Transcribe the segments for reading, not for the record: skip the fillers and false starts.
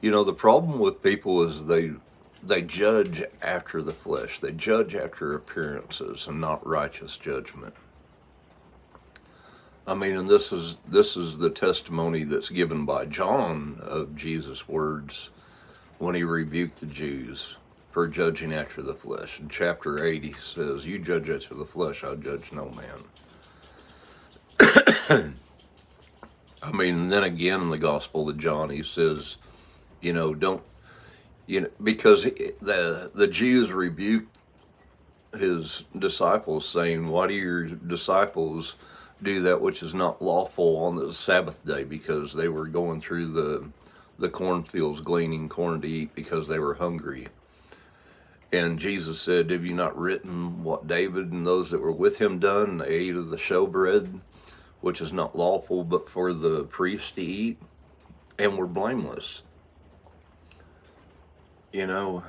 The problem with people is they judge after the flesh. They judge after appearances and not righteous judgment. And this is the testimony that's given by John of Jesus' words when he rebuked the Jews for judging after the flesh. In chapter 8, he says, "You judge after the flesh, I judge no man." And then again in the Gospel of John, he says, don't, because the Jews rebuked his disciples, saying, "Why do your disciples do that which is not lawful on the Sabbath day?" Because they were going through the cornfields gleaning corn to eat because they were hungry. And Jesus said, "Have you not written what David and those that were with him done? They ate of the showbread, which is not lawful but for the priests to eat, and were blameless." You know,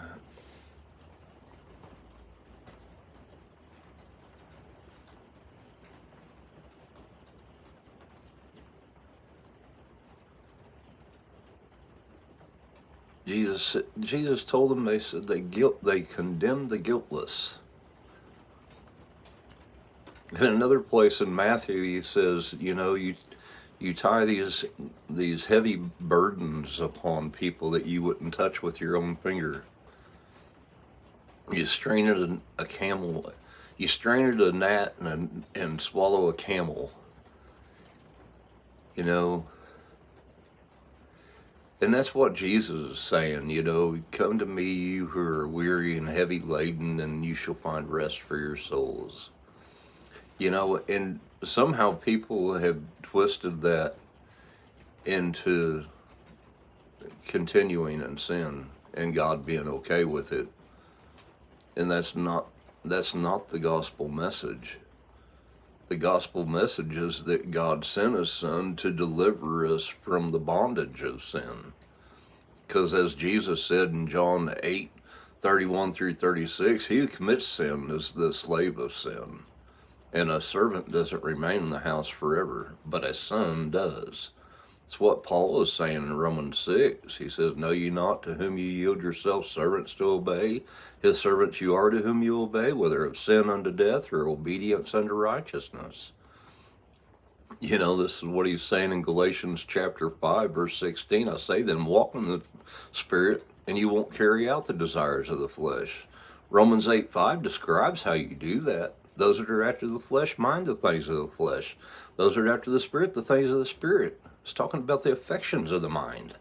Jesus told them, they said they condemned the guiltless. In another place in Matthew, he says, you tie these heavy burdens upon people that you wouldn't touch with your own finger. You strain at a camel, you strain at a gnat and swallow a camel. And that's what Jesus is saying, "Come to me, you who are weary and heavy laden, and you shall find rest for your souls." And somehow people have twisted that into continuing in sin and God being okay with it. And that's not the gospel message. The gospel message is that God sent his son to deliver us from the bondage of sin. Because as Jesus said in John 8:31 through 36, he who commits sin is the slave of sin. And a servant doesn't remain in the house forever, but a son does. It's what Paul is saying in Romans 6. He says, "Know ye not to whom ye yield yourselves servants to obey? His servants you are to whom you obey, whether of sin unto death or obedience unto righteousness." This is what he's saying in Galatians chapter 5, verse 16. "I say then, walk in the Spirit, and you won't carry out the desires of the flesh." Romans 8:5 describes how you do that. "Those that are after the flesh mind the things of the flesh. Those that are after the Spirit, the things of the Spirit." It's talking about the affections of the mind.